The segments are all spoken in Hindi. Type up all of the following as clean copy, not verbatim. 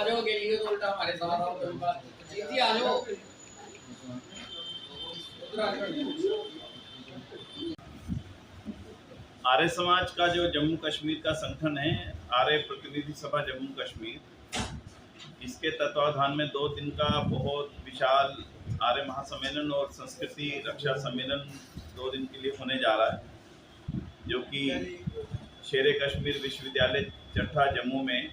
रहे हो गेली तो उल्टा हमारे साथ आओ तो उनका जी जी आ जाओ आर्य समाज का जो जम्मू कश्मीर का संगठन है, आर्य प्रतिनिधि सभा जम्मू कश्मीर, इसके तत्वाधान में 2 दिन का बहुत विशाल आर्य महासम्मेलन और संस्कृति रक्षा सम्मेलन 2 दिन के लिए होने जा रहा है, जो कि शेर कश्मीर विश्वविद्यालय चट्ठा जम्मू में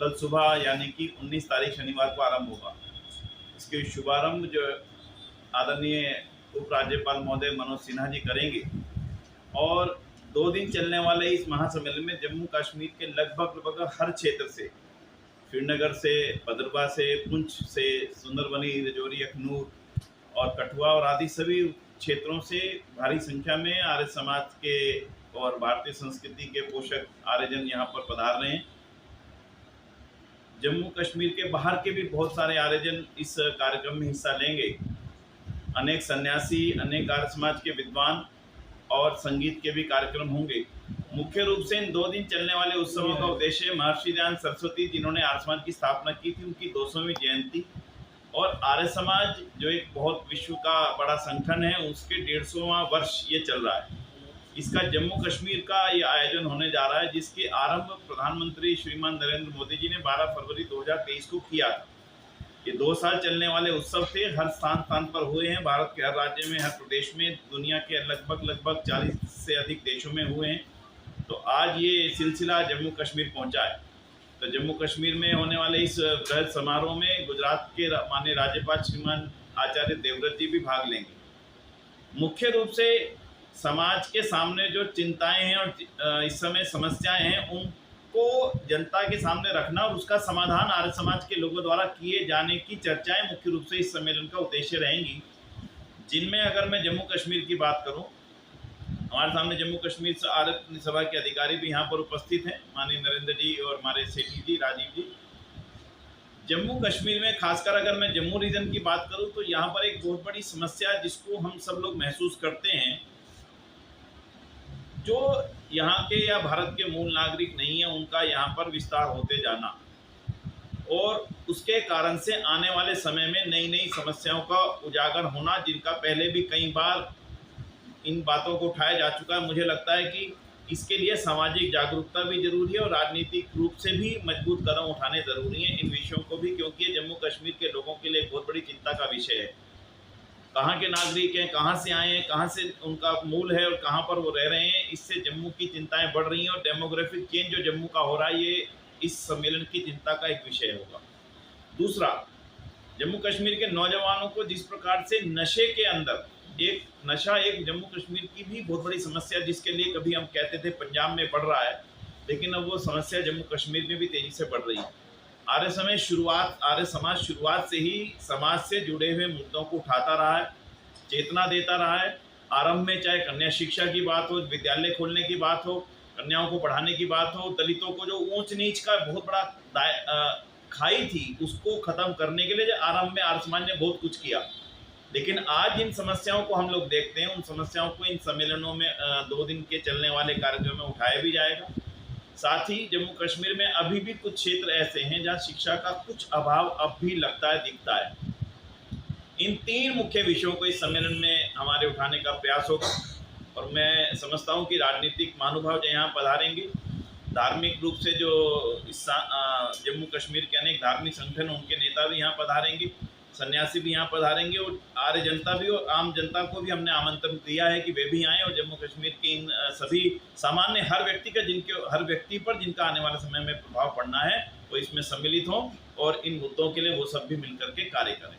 कल सुबह यानी कि 19 तारीख शनिवार को आरंभ होगा। इसके शुभारंभ जो आदरणीय उपराज्यपाल महोदय मनोज सिन्हा जी करेंगे और 2 दिन चलने वाले इस महासम्मेलन में जम्मू कश्मीर के लगभग हर क्षेत्र से, श्रीनगर से, भद्रवा से, पुंछ से, सुंदरबनी, रजौरी, अखनूर और कठुआ और आदि सभी क्षेत्रों से भारी संख्या में आर्य समाज के और भारतीय संस्कृति के पोषक आर्यजन यहाँ पर पधार रहे हैं। जम्मू कश्मीर के बाहर के भी बहुत सारे आर्यजन इस कार्यक्रम में हिस्सा लेंगे। अनेक सन्यासी, अनेक आर्य समाज के विद्वान और संगीत के भी कार्यक्रम होंगे। मुख्य रूप से इन 2 दिन चलने वाले उत्सवों का उद्देश्य महर्षि दयानंद सरस्वती, जिन्होंने आर्य समाज की स्थापना की थी, उनकी 200वीं जयंती और आर्य समाज जो एक बहुत विश्व का बड़ा संगठन है, उसके 150वां वर्ष ये चल रहा है। इसका जम्मू कश्मीर का ये आयोजन होने जा रहा है, जिसके आरंभ प्रधानमंत्री श्रीमान नरेंद्र मोदी जी ने 12 फरवरी 2023 को किया था। ये 2 साल चलने वाले उत्सव थे, हर स्थान पर हुए हैं, भारत के हर राज्य में, हर प्रदेश में, दुनिया के लगभग 40 से अधिक देशों में हुए हैं। तो आज ये सिलसिला जम्मू कश्मीर पहुंचा है। तो जम्मू कश्मीर में होने वाले इस बृहद समारोह में गुजरात के माननीय राज्यपाल श्रीमान आचार्य देवव्रत जी भी भाग लेंगे। मुख्य रूप से समाज के सामने जो चिंताएं हैं और इस समय समस्याएं हैं, उनको जनता के सामने रखना और उसका समाधान आर्य समाज के लोगों द्वारा किए जाने की चर्चाएं मुख्य रूप से इस सम्मेलन का उद्देश्य रहेंगी। जिनमें अगर मैं जम्मू कश्मीर की बात करूं, हमारे सामने जम्मू कश्मीर से आर्य सभा के अधिकारी भी यहाँ पर उपस्थित हैं, माननीय नरेंद्र जी और हमारे सेठी जी, राजीव जी। जम्मू कश्मीर में खासकर अगर मैं जम्मू रीजन की बात करूं तो यहाँ पर एक बहुत बड़ी समस्या जिसको हम सब लोग महसूस करते हैं, जो यहाँ के या भारत के मूल नागरिक नहीं है, उनका यहाँ पर विस्तार होते जाना और उसके कारण से आने वाले समय में नई नई समस्याओं का उजागर होना, जिनका पहले भी कई बार इन बातों को उठाया जा चुका है। मुझे लगता है कि इसके लिए सामाजिक जागरूकता भी जरूरी है और राजनीतिक रूप से भी मजबूत कदम उठाने ज़रूरी हैं इन विषयों को भी, क्योंकि ये जम्मू कश्मीर के लोगों के लिए बहुत बड़ी चिंता का विषय है। कहाँ के नागरिक हैं, कहाँ से आए हैं, कहाँ से उनका मूल है और कहाँ पर वो रह रहे हैं, इससे जम्मू की चिंताएं बढ़ रही हैं और डेमोग्राफिक चेंज जो जम्मू का हो रहा है, ये इस सम्मेलन की चिंता का एक विषय होगा। दूसरा, जम्मू कश्मीर के नौजवानों को जिस प्रकार से नशे के अंदर नशा एक जम्मू कश्मीर की भी बहुत बड़ी समस्या, जिसके लिए कभी हम कहते थे पंजाब में बढ़ रहा है, लेकिन अब वो समस्या जम्मू कश्मीर में भी तेजी से बढ़ रही है। आर्य समाज शुरुआत से ही समाज से जुड़े हुए मुद्दों को उठाता रहा है, चेतना देता रहा है। आरंभ में चाहे कन्या शिक्षा की बात हो, विद्यालय खोलने की बात हो, कन्याओं को पढ़ाने की बात हो, दलितों को जो ऊंच नीच का बहुत बड़ा खाई थी, उसको खत्म करने के लिए आरंभ में आर्य समाज ने बहुत कुछ किया। लेकिन आज जिन समस्याओं को हम लोग देखते हैं, उन समस्याओं को इन सम्मेलनों में 2 दिन के चलने वाले कार्यक्रम में उठाया भी जाएगा। साथ ही जम्मू कश्मीर में अभी भी कुछ क्षेत्र ऐसे हैं जहां शिक्षा का कुछ अभाव अब भी दिखता है। इन 3 मुख्य विषयों को इस सम्मेलन में हमारे उठाने का प्रयास होगा और मैं समझता हूं कि राजनीतिक महानुभाव जो यहाँ पधारेंगे, धार्मिक रूप से जो इस जम्मू कश्मीर के अनेक धार्मिक संगठन, उनके नेता भी यहाँ पधारेंगे, सन्यासी भी यहाँ पधारेंगे और आर्य जनता भी और आम जनता को भी हमने आमंत्रण दिया है कि वे भी आएँ और जम्मू कश्मीर के इन सभी सामान्य हर व्यक्ति पर जिनका आने वाले समय में प्रभाव पड़ना है, वो इसमें सम्मिलित हों और इन मुद्दों के लिए वो सब भी मिलकर के कार्य करें।